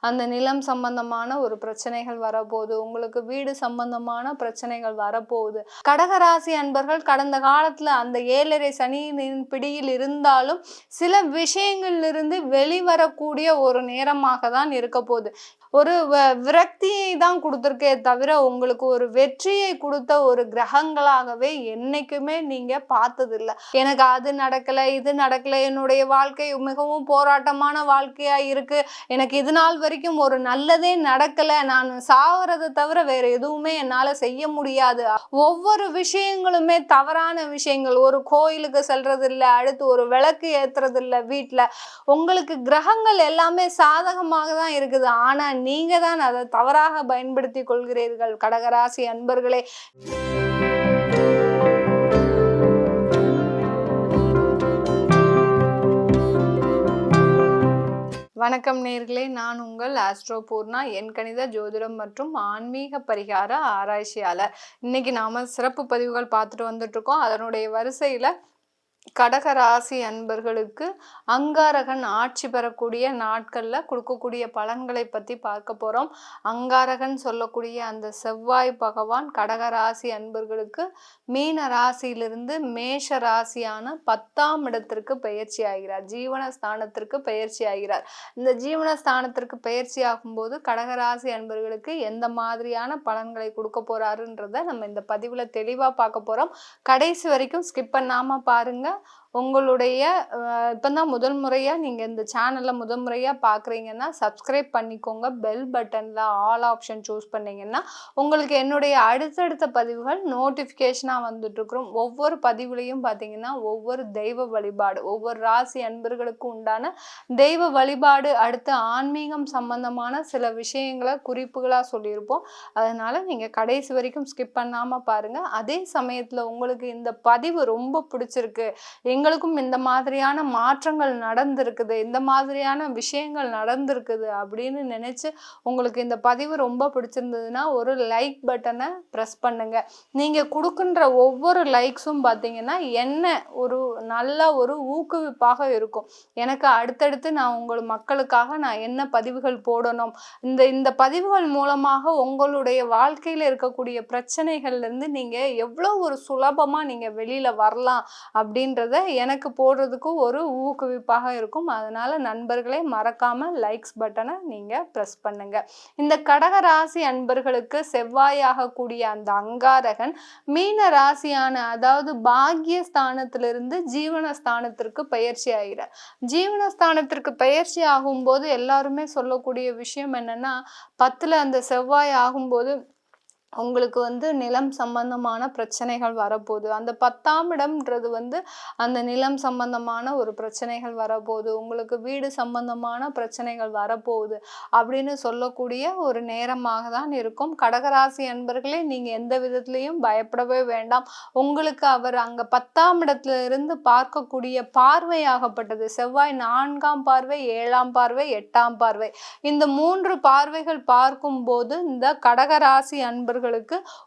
அந்த நிலம் சம்பந்தமான ஒரு பிரச்சனைகள் வரப்போகுது. உங்களுக்கு வீடு சம்பந்தமான பிரச்சனைகள் வரப்போகுது. கடகராசி அன்பர்கள் கடந்த காலத்துல அந்த 7.5 சனியின் பிடியில் இருந்தாலும் சில விஷயங்களிலிருந்து வெளிவரக்கூடிய ஒரு நேரமாக தான் இருக்க போகுது. ஒரு விரக்தியை தான் கொடுத்துருக்கே தவிர உங்களுக்கு ஒரு வெற்றியை கொடுத்த ஒரு கிரகங்களாகவே என்னைக்குமே நீங்க பார்த்ததில்ல. எனக்கு அது நடக்கல, இது நடக்கல, என்னுடைய வாழ்க்கை மிகவும் போராட்டமான வாழ்க்கையா இருக்கு, எனக்கு இது நாள் வரைக்கும் ஒரு நல்லதே நடக்கல, நான் சாவறதை தவிர வேற எதுவுமே என்னால செய்ய முடியாது, ஒவ்வொரு விஷயங்களுமே தவறான விஷயங்கள், ஒரு கோயிலுக்கு செல்றது இல்லை, அடுத்து ஒரு விளக்கு ஏத்துறது இல்லை வீட்டுல, உங்களுக்கு கிரகங்கள் எல்லாமே சாதகமாக தான் இருக்குது. ஆனா நீங்க தான் அதை தவறாக பயன்படுத்தி கொள்கிறீர்கள் கடகராசி அன்பர்களே. வணக்கம் நேயர்களே, நான் உங்கள் ஆஸ்ட்ரோ பூர்ணா, எண்கணித ஜோதிடம் மற்றும் ஆன்மீக பரிகார ஆராய்ச்சியாளர். இன்னைக்கு நாம சிறப்பு பதிவுகள் பார்த்துட்டு வந்துட்டு இருக்கோம். அதனுடைய வரிசையில கடகராசி அன்பர்களுக்கு அங்காரகன் ஆட்சி பெறக்கூடிய நாட்கள்ல கொடுக்கக்கூடிய பலன்களை பத்தி பார்க்க போறோம். அங்காரகன் சொல்லக்கூடிய அந்த செவ்வாய் பகவான் கடகராசி அன்பர்களுக்கு மீன ராசியிலிருந்து மேஷ ராசியான 10ஆம் இடத்திற்கு பயிற்சி ஆகிறார், ஜீவனஸ்தானத்திற்கு பயிற்சி ஆகிறார். இந்த ஜீவனஸ்தானத்திற்கு பயிற்சி ஆகும்போது கடகராசி அன்பர்களுக்கு எந்த மாதிரியான பலன்களை கொடுக்க போறாருன்றத நம்ம இந்த பதிவுல தெளிவா பார்க்க போறோம். கடைசி வரைக்கும் ஸ்கிப் பண்ணாம பாருங்க. உங்களுடைய இப்போதான் முதல் முறையாக நீங்கள் இந்த சேனலில் முதல் முறையாக பார்க்குறீங்கன்னா சப்ஸ்கிரைப் பண்ணிக்கோங்க. பெல் பட்டனில் ஆல் ஆப்ஷன் சூஸ் பண்ணிங்கன்னா உங்களுக்கு என்னுடைய அடுத்தடுத்த பதிவுகள் நோட்டிஃபிகேஷனாக வந்துட்டுருக்குறோம். ஒவ்வொரு பதிவுலையும் பார்த்தீங்கன்னா ஒவ்வொரு தெய்வ வழிபாடு, ஒவ்வொரு ராசி அன்பர்களுக்கு உண்டான தெய்வ வழிபாடு, அடுத்து ஆன்மீகம் சம்பந்தமான சில விஷயங்களை குறிப்புகளாக சொல்லியிருப்போம். அதனால் நீங்கள் கடைசி வரைக்கும் ஸ்கிப் பண்ணாமல் பாருங்கள். அதே சமயத்தில் உங்களுக்கு இந்த பதிவு ரொம்ப பிடிச்சிருக்கு, எங்களுக்கும் இந்த மாதிரியான மாற்றங்கள் நடந்திருக்குது, இந்த மாதிரியான விஷயங்கள் நடந்திருக்குது அப்படின்னு நினைச்சு உங்களுக்கு இந்த பதிவு ரொம்ப பிடிச்சிருந்ததுன்னா ஒரு லைக் பட்டனை ப்ரெஸ் பண்ணுங்க. நீங்க கொடுக்கின்ற ஒவ்வொரு லைக்ஸும் பார்த்தீங்கன்னா என்ன ஒரு நல்ல ஒரு ஊக்குவிப்பாக இருக்கும். எனக்கு அடுத்தடுத்து நான் உங்கள் மக்களுக்காக நான் என்ன பதிவுகள் போடணும், இந்த பதிவுகள் மூலமாக உங்களுடைய வாழ்க்கையில இருக்கக்கூடிய பிரச்சனைகள்ல இருந்து நீங்க எவ்வளோ ஒரு சுலபமா நீங்க வெளியில வரலாம் அப்படின்றத எனக்கு போடுறதுக்கு ஒரு ஊக்குவிப்பாக இருக்கும். அதனால நண்பர்களே மறக்காம லைக்ஸ் பட்டனை நீங்க பிரஸ் பண்ணுங்க. இந்த கடகராசி அன்பர்களுக்கு செவ்வாயாக கூடிய அந்த அங்காரகன் மீன ராசியான அதாவது பாக்கியஸ்தானத்திலிருந்து ஜீவனஸ்தானத்திற்கு பயிற்சி ஆகிறார். ஜீவனஸ்தானத்திற்கு பயிற்சி ஆகும்போது எல்லாருமே சொல்லக்கூடிய விஷயம் என்னன்னா 10ல் அந்த செவ்வாய் ஆகும்போது உங்களுக்கு வந்து நிலம் சம்பந்தமான பிரச்சனைகள் வரப்போகுது. அந்த 10ஆம் இடம்ன்றது வந்து அந்த நிலம் சம்பந்தமான ஒரு பிரச்சனைகள் வரப்போகுது, உங்களுக்கு வீடு சம்பந்தமான பிரச்சனைகள் வரப்போகுது அப்படின்னு சொல்லக்கூடிய ஒரு நேரமாக தான் இருக்கும். கடகராசி அன்பர்களே, நீங்கள் எந்த விதத்துலையும் பயப்படவே வேண்டாம். உங்களுக்கு அவர் அங்கே 10ஆம் இடத்துல இருந்து பார்க்கக்கூடிய பார்வையாகப்பட்டது செவ்வாய் 4ஆம் பார்வை, 7ஆம் பார்வை, 8ஆம் பார்வை, இந்த 3 பார்வைகள் பார்க்கும்போது இந்த கடகராசி அன்பர்கள்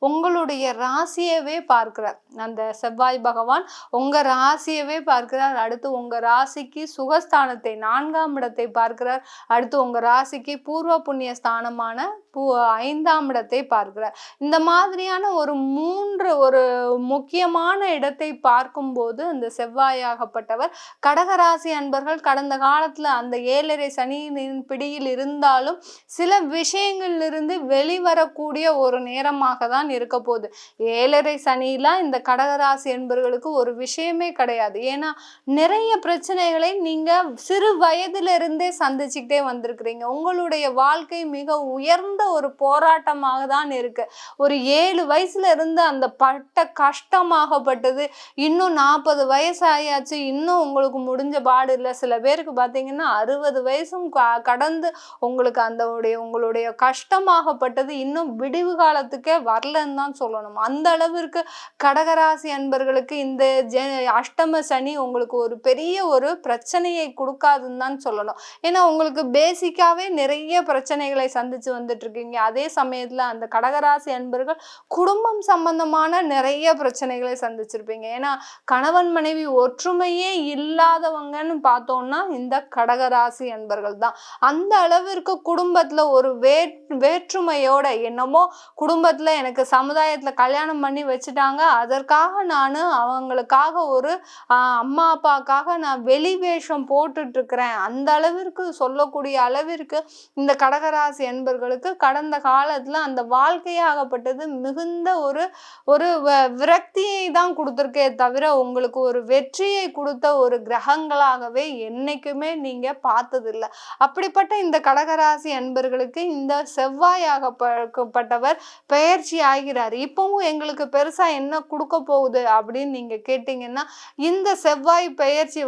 உங்களுடைய ராசியவே பார்க்கிறார். அந்த செவ்வாய் பகவான் உங்க ராசியவே பார்க்கிறார். அடுத்து உங்க ராசிக்கு சுகஸ்தானத்தை 4ஆம் இடத்தை பார்க்கிறார். அடுத்து உங்க ராசிக்கு பூர்வ புண்ணிய ஸ்தானமான 5ஆம் இடத்தை பார்க்கிறார். இந்த மாதிரியான ஒரு முக்கியமான இடத்தை பார்க்கும்போது அந்த செவ்வாயாகப்பட்டவர் கடகராசி அன்பர்கள் கடந்த காலத்துல அந்த 7.5 சனியின் பிடியில் இருந்தாலும் சில விஷயங்களிலிருந்து வெளிவரக்கூடிய ஒரு நேரமாக தான் இருக்க போகுது. 7.5 சனிலாம் இந்த கடகராசி என்பவர்களுக்கு ஒரு விஷயமே கிடையாது. ஏன்னா நிறைய பிரச்சனைகளை நீங்க சிறு வயதுல இருந்தே சந்திச்சுக்கிட்டே வந்திருக்கிறீங்க. உங்களுடைய வாழ்க்கை மிக உயர்ந்த ஒரு போராட்டமாக தான் இருக்கு. ஒரு 7 வயசுல இருந்து அந்த பட்ட கஷ்டமாகப்பட்டது இன்னும் 40 வயசு ஆயாச்சு, இன்னும் உங்களுக்கு முடிஞ்ச பாடு இல்லை. சில பேருக்கு பார்த்தீங்கன்னா 60 வயசும் கடந்து உங்களுக்கு உங்களுடைய கஷ்டமாகப்பட்டது இன்னும் விடிவு காலத்துக்கு குடும்பத்துக்கே வரலன்னு தான் சொல்லணும். அந்த அளவிற்கு கடகராசி அன்பர்களுக்கு இந்த அஷ்டம சனி உங்களுக்கு ஒரு பெரிய ஒரு பிரச்சனையை கொடுக்காதுன்னு தான் சொல்லணும். ஏன்னா உங்களுக்கு பேசிக்காவே நிறைய பிரச்சனைகளை சந்திச்சு வந்துட்டு இருக்கீங்க. அதே சமயத்துல அந்த கடகராசி அன்பர்கள் குடும்பம் சம்பந்தமான நிறைய பிரச்சனைகளை சந்திச்சிருப்பீங்க. ஏன்னா கணவன் மனைவி ஒற்றுமையே இல்லாதவங்கன்னு பார்த்தோம்னா இந்த கடகராசி அன்பர்கள் தான். அந்த அளவிற்கு குடும்பத்துல ஒரு வேற்றுமையோட என்னமோ குடும்பத்துல எனக்கு சமுதாயத்துல கல்யாணம் பண்ணி வச்சுட்டாங்க, அதற்காக நான் அவங்களுக்காக ஒரு அம்மா அப்பாக்காக நான் வெளி வேஷம் போட்டுட்டு இருக்கிறேன், அந்த அளவிற்கு சொல்லக்கூடிய அளவிற்கு இந்த கடகராசி அன்பர்களுக்கு கடந்த காலத்துல அந்த வாழ்க்கையாகப்பட்டது மிகுந்த ஒரு விரக்தியை தான் கொடுத்துருக்கே தவிர உங்களுக்கு ஒரு வெற்றியை கொடுத்த ஒரு கிரகங்களாகவே என்னைக்குமே நீங்க பார்த்ததில்லை. அப்படிப்பட்ட இந்த கடகராசி அன்பர்களுக்கு இந்த செவ்வாயாகப்பட்டவர் பெயர்ச்சி ஆகிறார். இப்பவும் எங்களுக்கு பெருசா என்ன கொடுக்க போகுது அப்படின்னு நீங்க கேட்டீங்கன்னா, இந்த செவ்வாய் பெயர்ச்சி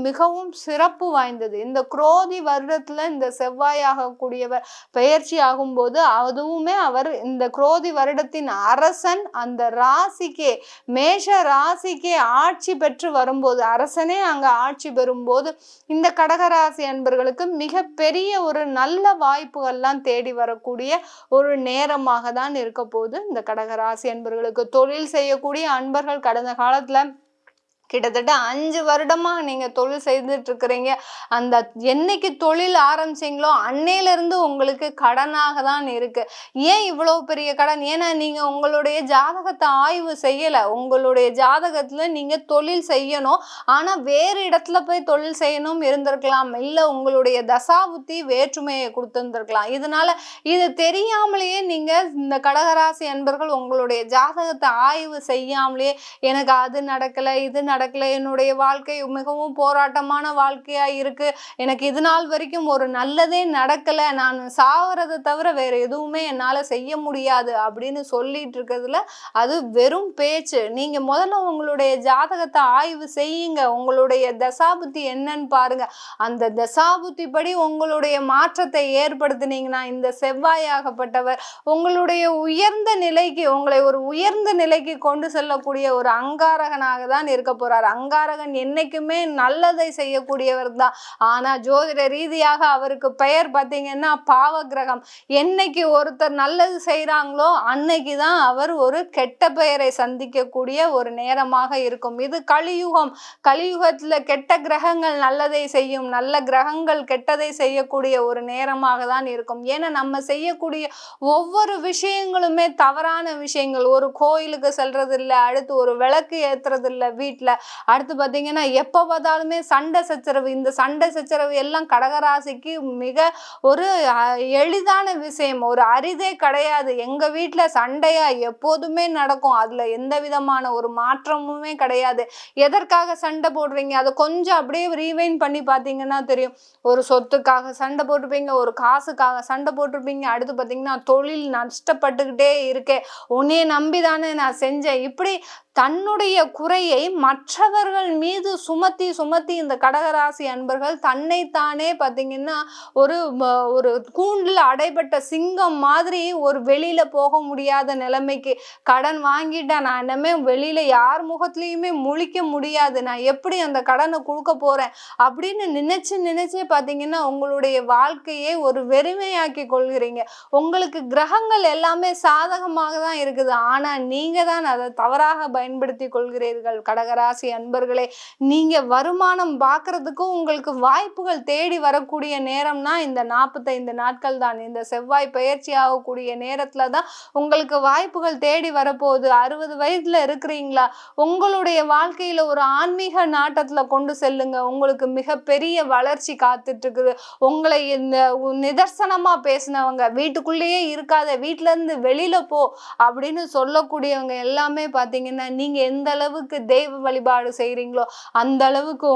மிகவும் சிறப்பு வாய்ந்தது. இந்த குரோதி வருடத்துல இந்த செவ்வாயாகக்கூடியவர் பெயர்ச்சி ஆகும்போது அதுவுமே அவர் இந்த குரோதி வருடத்தின் அரசன் அந்த ராசிக்கே மேஷ ராசிக்கே ஆட்சி பெற்று வரும்போது, அரசனே அங்க ஆட்சி பெறும்போது இந்த கடகராசி அன்பர்களுக்கு மிக பெரிய ஒரு நல்ல வாய்ப்புகள்லாம் தேடி வரக்கூடிய ஒரு நேரமாக தான் இருக்க போகுது இந்த கடகராசி அன்பர்களுக்கு. தொழில் செய்யக்கூடிய அன்பர்கள் கடந்த காலத்துல கிட்டத்தட்ட 5 வருடமா நீங்க தொழில் செய்துட்டு இருக்கிறீங்க. அந்த என்னைக்கு தொழில் ஆரம்பிச்சீங்களோ அன்னையிலிருந்து உங்களுக்கு கடனாக தான் இருக்கு. ஏன் இவ்வளவு பெரிய கடன்? ஏன்னா நீங்க உங்களுடைய ஜாதகத்தை ஆய்வு செய்யல. உங்களுடைய ஜாதகத்துல நீங்க தொழில் செய்யணும், ஆனா வேறு இடத்துல போய் தொழில் செய்யணும் இருந்திருக்கலாம், இல்ல உங்களுடைய தசாபுத்தி வேற்றுமையை கொடுத்திருந்திருக்கலாம். இதனால இது தெரியாமலேயே நீங்க இந்த கடகராசி அன்பர்கள் உங்களுடைய ஜாதகத்தை ஆய்வு செய்யாமலேயே எனக்கு அது நடக்கல, இது நடக்கல, என்னுடைய வாழ்க்கை மிகவும் போராட்டமான வாழ்க்கையா இருக்கு, எனக்கு இது நாள் வரைக்கும் ஒரு நல்லதே நடக்கல, நான் சாவறதை தவிர வேற எதுவுமே என்னால செய்ய முடியாது அப்படின்னு சொல்லிட்டு இருக்கிறதுல அது வெறும் பேச்சு. நீங்க முதல்ல உங்களுடைய ஜாதகத்தை ஆய்வு செய்யுங்க, உங்களுடைய தசாபுத்தி என்னன்னு பாருங்க. அந்த தசாபுத்தி படி உங்களுடைய மாற்றத்தை ஏற்படுத்தினீங்கன்னா இந்த செவ்வாயாகப்பட்டவர் உங்களுடைய உயர்ந்த நிலைக்கு, உங்களை ஒரு உயர்ந்த நிலைக்கு கொண்டு செல்லக்கூடிய ஒரு அங்காரகனாக தான் இருக்க போறார். அங்காரகன் என்னைக்குமே நல்லதை செய்யக்கூடியவர் தான். ஆனா ஜோதிட ரீதியாக அவருக்கு பெயர் பார்த்தீங்கன்னா பாவ கிரகம். என்னைக்கு ஒருத்தர் நல்லது செய்யறாங்களோ அன்னைக்குதான் அவர் ஒரு கெட்ட பெயரை சந்திக்கக்கூடிய ஒரு நேரமாக இருக்கும். இது கலியுகம். கலியுகத்துல கெட்ட கிரகங்கள் நல்லதை செய்யும், நல்ல கிரகங்கள் கெட்டதை செய்யக்கூடிய ஒரு நேரமாக தான் இருக்கும். ஏன்னா நம்ம செய்யக்கூடிய ஒவ்வொரு விஷயங்களுமே தவறான விஷயங்கள். ஒரு கோயிலுக்கு செல்றது இல்லை, அடுத்து ஒரு விளக்கு ஏத்துறது இல்லை வீட்டுல, அடுத்து பாத்தீங்கன்னா எப்ப பார்த்தாலுமே சண்டை சச்சரவு. இந்த சண்டை சச்சரவு எல்லாம் கடகராசிக்கு மிக ஒரு எளிதான விஷயம், ஒரு அரிதே கிடையாது. எங்க வீட்டுல சண்டையா எப்போதுமே நடக்கும், அதுல எந்த விதமான ஒரு மாற்றமுமே கிடையாது. எதற்காக சண்டை போடுறீங்க அதை கொஞ்சம் அப்படியே ரீவைண்ட் பண்ணி பார்த்தீங்கன்னா தெரியும். ஒரு சொத்துக்காக சண்டை போட்டிருப்பீங்க, ஒரு காசுக்காக சண்டை போட்டிருப்பீங்க, அடுத்து பார்த்தீங்கன்னா தொழில் நஷ்டப்பட்டுக்கிட்டே இருக்கே, உன்னையே நம்பிதானே நான் செஞ்சேன், இப்படி தன்னுடைய குறையை மற்றவர்கள் மீது சுமத்தி சுமத்தி இந்த கடகராசி அன்பர்கள் தன்னைத்தானே பார்த்தீங்கன்னா ஒரு கூண்டில் அடைபட்ட சிங்கம் மாதிரி ஒரு வெளியில போக முடியாத நிலைமைக்கு, கடன் வாங்கிட்டா நான் என்னமே வெளியில யார் முகத்திலையுமே முழிக்க முடியாது, நான் எப்படி அந்த கடனை கொடுக்க போறேன் அப்படின்னு நினைச்சே பார்த்தீங்கன்னா உங்களுடைய வாழ்க்கையை ஒரு வெறுமையாக்கி கொள்கிறீங்க. உங்களுக்கு கிரகங்கள் எல்லாமே சாதகமாக தான் இருக்குது, ஆனா நீங்க தான் அதை தவறாக பயன்படுத்தி கொள்கிறீர்கள். கடகராசி அன்பர்களே, நீங்க வருமானம் பார்க்கறதுக்கும் உங்களுக்கு வாய்ப்புகள் தேடி வரக்கூடிய நேரம்னா இந்த 45 நாட்கள் தான். இந்த செவ்வாய் பயிற்சி ஆகக்கூடிய நேரத்துல தான் உங்களுக்கு வாய்ப்புகள் தேடி வரப்போகுது. 60 வயதுல இருக்கிறீங்களா, உங்களுடைய வாழ்க்கையில ஒரு ஆன்மீக நாட்டத்துல கொண்டு செல்லுங்க, உங்களுக்கு மிகப்பெரிய வளர்ச்சி காத்துட்டு இருக்குது. உங்களை இந்த நிதர்சனமா பேசினவங்க, வீட்டுக்குள்ளேயே இருக்காத, வீட்டுல இருந்து வெளியில போ அப்படின்னு சொல்லக்கூடியவங்க எல்லாமே பாத்தீங்கன்னா நீங்க எந்த அளவுக்கு தெய்வ வழி வழிபாடு செய்றீங்களோ அந்த அளவுக்கு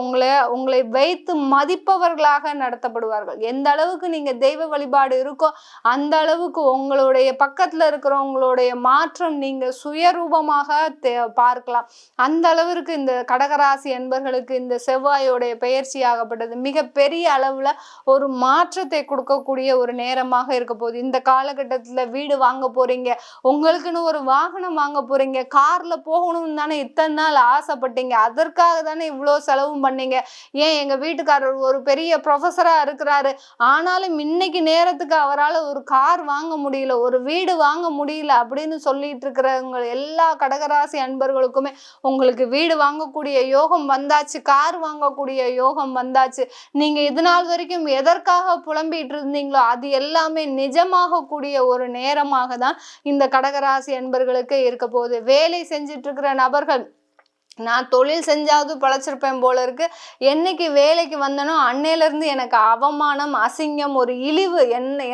உங்களை வைத்து மதிப்பவர்களாக நடத்தப்படுவார்கள். எந்த அளவுக்கு நீங்க தெய்வ வழிபாடு இருக்கோ அந்த அளவுக்கு உங்களுடைய பக்கத்துல இருக்கிறவங்களுடைய மாற்றம் நீங்க சுயரூபமாக பார்க்கலாம். அந்த அளவிற்கு இந்த கடகராசி என்பர்களுக்கு இந்த செவ்வாயோடைய பெயர்ச்சி ஆகப்பட்டது மிக பெரிய அளவுல ஒரு மாற்றத்தை கொடுக்கக்கூடிய ஒரு நேரமாக இருக்க போகுது. இந்த காலகட்டத்துல வீடு வாங்க போறீங்க, உங்களுக்குன்னு ஒரு வாகனம் வாங்க போறீங்க, கார்ல போகணும்னு தானே இத்தனை நாள் ஆசைப்பட்டீங்க, அதற்காக தானே இவ்வளோ செலவும் பண்ணீங்க. ஏன் எங்க வீட்டுக்காரர் ஒரு பெரிய ப்ரொஃபஸரா இருக்கிறாரு, ஆனாலும் இன்னைக்கு நேரத்துக்கு அவரால் ஒரு கார் வாங்க முடியல, ஒரு வீடு வாங்க முடியல அப்படின்னு சொல்லிட்டு இருக்கிறவங்க எல்லா கடகராசி அன்பர்களுக்குமே உங்களுக்கு வீடு வாங்கக்கூடிய யோகம் வந்தாச்சு, கார் வாங்கக்கூடிய யோகம் வந்தாச்சு. நீங்க இது நாள் வரைக்கும் எதற்காக புலம்பிட்டு இருந்தீங்களோ அது எல்லாமே நிஜமாக கூடிய ஒரு நேரமாக தான் இந்த கடகராசி அன்பர்களுக்கு இருக்க போகுது. வேலை செஞ்சிட்டு இருக்கிற நபர்கள், நான் தொழில் செஞ்சாவது பழச்சிருப்பேன் போல இருக்கு, என்னைக்கு வேலைக்கு வந்தனோ அன்னையிலேருந்து எனக்கு அவமானம், அசிங்கம், ஒரு இழிவு,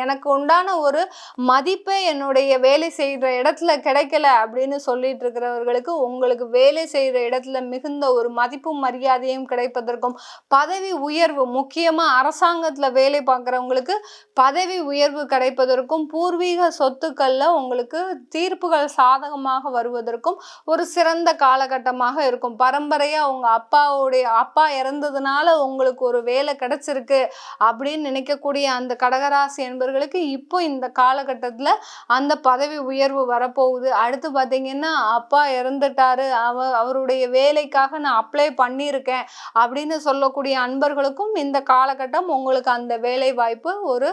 எனக்கு உண்டான ஒரு மதிப்பை என்னுடைய வேலை செய்கிற இடத்துல கிடைக்கல அப்படின்னு சொல்லிட்டு இருக்கிறவர்களுக்கு உங்களுக்கு வேலை செய்கிற இடத்துல மிகுந்த ஒரு மதிப்பும் மரியாதையும் கிடைப்பதற்கும், பதவி உயர்வு, முக்கியமாக அரசாங்கத்தில் வேலை பார்க்குறவங்களுக்கு பதவி உயர்வு கிடைப்பதற்கும், பூர்வீக சொத்துக்களில் உங்களுக்கு தீர்ப்புகள் சாதகமாக வருவதற்கும் ஒரு சிறந்த காலகட்டமாக இருக்கும். பரம்பரையா உங்க அப்பா இறந்ததுனால உங்களுக்கு ஒரு வேலை கிடைச்சிருக்கு அப்படின்னு நினைக்கக்கூடிய அந்த கடகராசி என்பர்களுக்கு இப்போ இந்த காலகட்டத்துல அந்த பதவி உயர்வு வரப்போகுது. அடுத்து பாத்தீங்கன்னா அப்பா இறந்துட்டாரு, அவருடைய வேலைக்காக நான் அப்ளை பண்ணியிருக்கேன் அப்படின்னு சொல்லக்கூடிய அன்பர்களுக்கும் இந்த காலகட்டம் உங்களுக்கு அந்த வேலை வாய்ப்பு ஒரு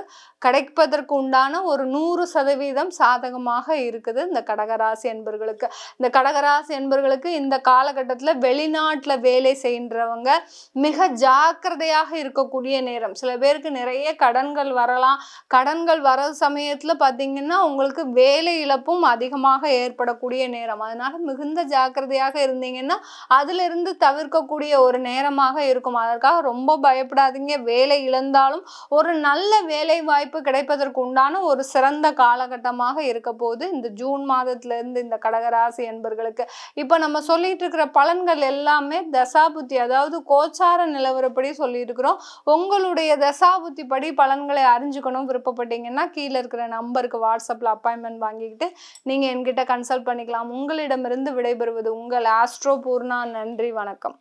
கிடைப்பதற்கு உண்டான ஒரு 100% சாதகமாக இருக்குது இந்த கடகராசி என்பர்களுக்கு. இந்த கடகராசி என்பர்களுக்கு இந்த காலகட்டத்துல வெளிநாட்டுல வேலை செய்கின்றவங்க மிக ஜாக்கிரதையாக இருக்கக்கூடிய நேரம். சில பேருக்கு நிறைய கடன்கள் வரலாம். கடன்கள் வர சமயத்துல பாத்தீங்கன்னா உங்களுக்கு வேலை இழப்பும் அதிகமாக ஏற்படக்கூடிய நேரம். அதனால மிகுந்த ஜாக்கிரதையாக இருந்தீங்கன்னா அதுல இருந்து தவிர்க்கக்கூடிய ஒரு நேரமாக இருக்கும். அதற்காக ரொம்ப பயப்படாதீங்க. வேலை இழந்தாலும் ஒரு நல்ல வேலை வாய்ப்பு கிடைப்பதற்கு உண்டான ஒரு சிறந்த காலகட்டமாக இருக்க போது இந்த ஜூன் மாதத்துல இருந்து இந்த கடகராசி என்பர்களுக்கு. இப்ப நம்ம சொல்லிட்டு இருக்கிற பலன்கள் எல்லாமே தசாபுத்தி, அதாவது கோச்சார நிலவரப்படி சொல்லியிருக்கிறோம். உங்களுடைய தசாபுத்தி படி பலன்களை அறிஞ்சுக்கணும் விருப்பப்பட்டீங்கன்னா கீழே இருக்கிற நம்பருக்கு வாட்ஸ்அப்ல அப்பாயின்மெண்ட் வாங்கிக்கிட்டு நீங்க என்கிட்ட கன்சல்ட் பண்ணிக்கலாம். உங்களிடமிருந்து விடைபெறுவது உங்கள் ஆஸ்ட்ரோ பூர்ணா. நன்றி, வணக்கம்.